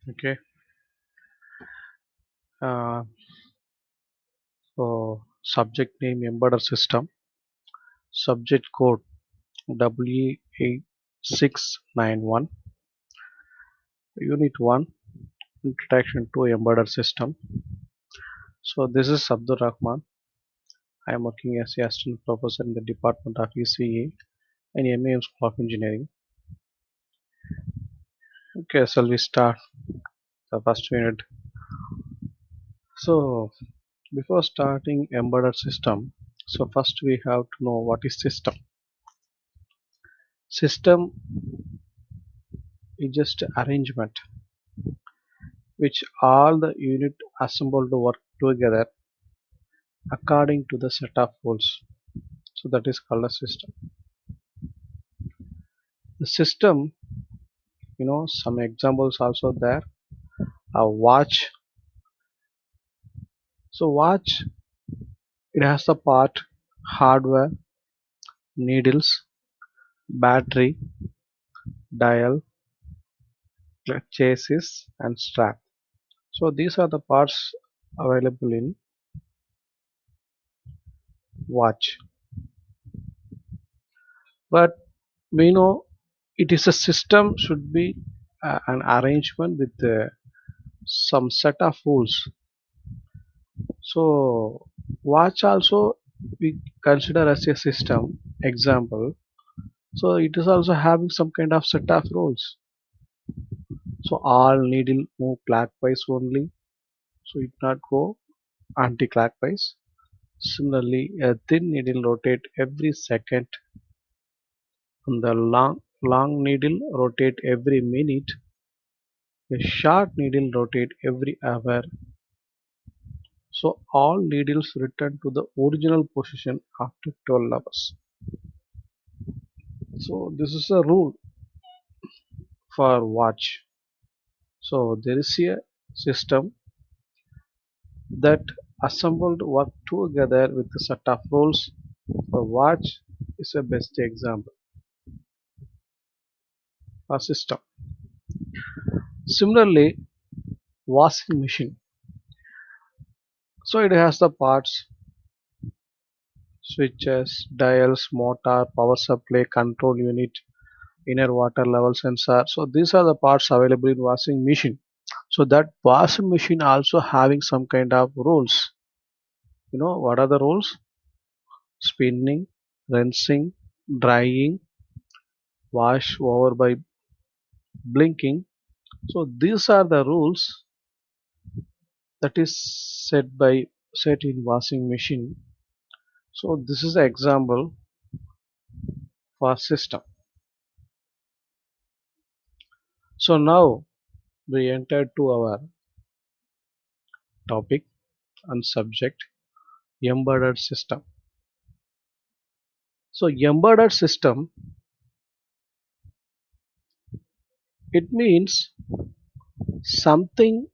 Okay. Uh, so subject name embedded system, subject code W8691, Unit 1, Introduction to Embedded System. So this is Abdul Rahman. I am working as a assistant professor in the Department of ECE and MAM School of Engineering. Okay, so we start the first unit. So before starting embedded system, so first we have to know what is system. System is just arrangement which all the unit assembled to work together according to the set of rules. So that is called a system. The system, some examples also there. A watch. So watch, it has the part hardware, needles, battery, dial, chassis, and strap. So these are the parts available in watch. But we know it is a system should be an arrangement with some set of rules. So watch also we consider as a system example. So it is also having some kind of set of rules. So all needle move clockwise only. So it not go anti-clockwise. Similarly, a thin needle rotate every second and the long needle rotate every minute. A short needle rotate every hour. So all needles return to the original position after 12 hours. So this is a rule for watch. So there is a system that assembled work together with a set of rules. A watch is a best example. A system. Similarly, washing machine. So it has the parts, switches, dials, motor, power supply, control unit, inner water level sensor. So these are the parts available in washing machine. So that washing machine also having some kind of rules. What are the rules? Spinning, rinsing, drying, wash over by blinking. So these are the rules that is set in washing machine. So this is an example for system. So now we enter to our topic and subject embedded system. So embedded system, it means something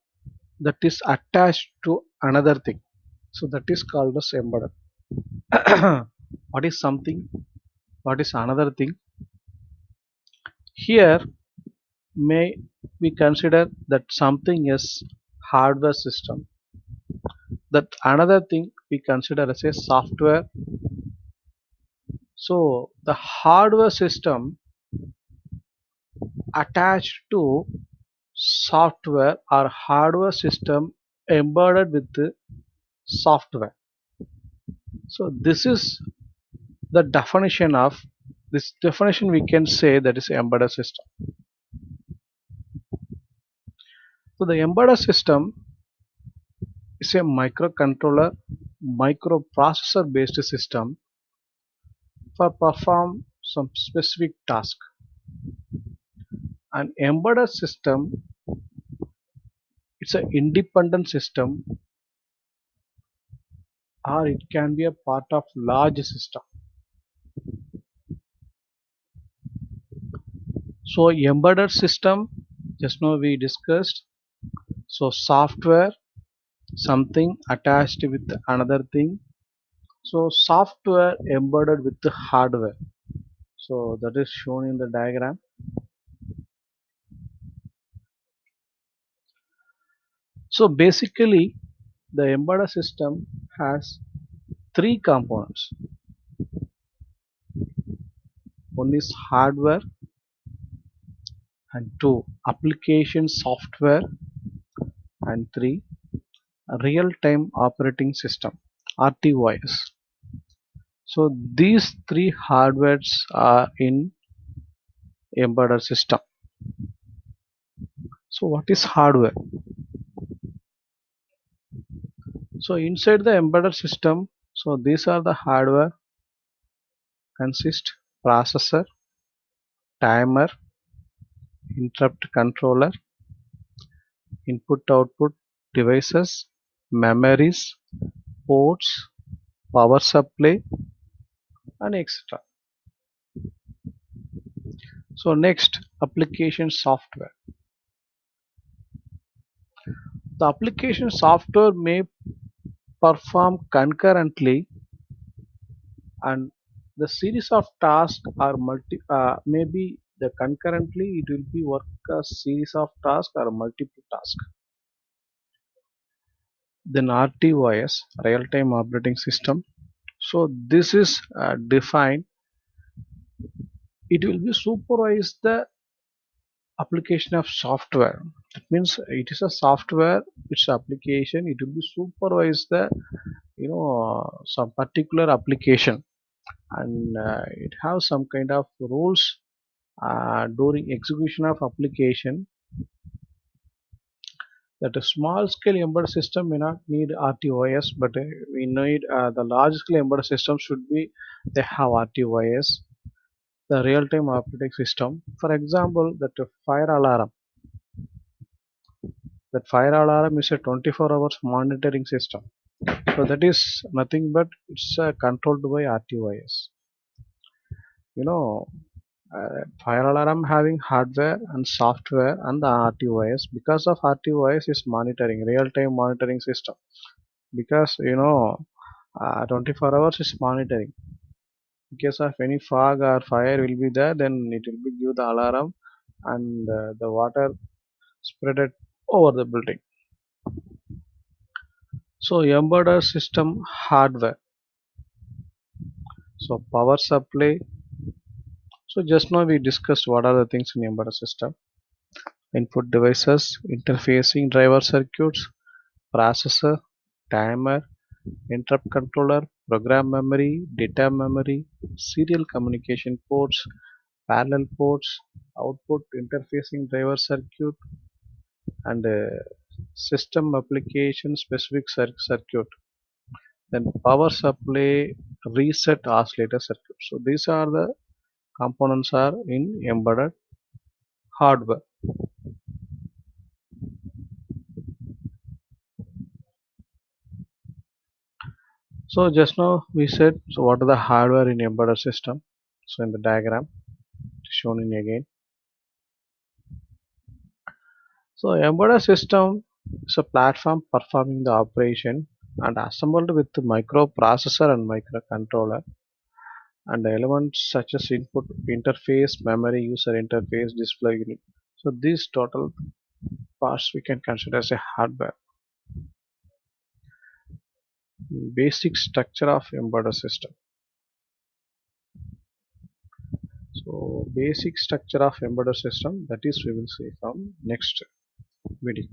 that is attached to another thing. So that is called as embedded. What is something? What is another thing? Here may we consider that something is hardware system. That another thing we consider as a software. So the hardware system attached to software or hardware system embedded with the software. So this definition we can say that is embedded system. So the embedded system is a microcontroller microprocessor based system for perform some specific task. An embedded system, it's an independent system or it can be a part of large system. So embedded system, just now we discussed. So software, something attached with another thing. So software embedded with the hardware. So that is shown in the diagram. So basically the embedded system has three components. One is hardware, and two application software, and three real-time operating system RTOS. So these three hardwares are in embedded system. So what is hardware? So inside the embedded system, so these are the hardware consist processor, timer, interrupt controller, input output devices, memories, ports, power supply, and etc. So next, application software. The application software may perform concurrently, and the series of tasks are maybe the concurrently it will be work a series of tasks or multiple tasks. Then RTOS, real-time operating system. So this is defined. It will be supervise the application of software. That means it is a software, it's application. It will be supervise the some particular application, and it have some kind of rules during execution of application. That a small scale embedded system may not need RTOS, but we need the large scale embedded system should be they have RTOS, the real time operating system. For example, that fire alarm is a 24 hours monitoring system. So that is nothing but it's controlled by RTOS. You know, fire alarm having hardware and software and the RTOS. Because of RTOS is monitoring, real time monitoring system. Because 24 hours is monitoring. In case of any fog or fire will be there, then it will be give the alarm, and the water spread it over the building. So embedded system hardware. So power supply. So just now we discussed what are the things in embedded system. Input devices, interfacing driver circuits, processor, timer, interrupt controller, program memory, data memory, serial communication ports, parallel ports, output interfacing driver circuit, and system application specific circuit. Then power supply, reset oscillator circuit. So these are the components are in embedded hardware. So just now we said, so what are the hardware in embedded system? So in the diagram shown in again. So embedded system is a platform performing the operation and assembled with the microprocessor and microcontroller and the elements such as input interface, memory, user interface, display unit. So these total parts we can consider as a hardware. Basic structure of embedded system. So basic structure of embedded system, that is we will see from next video.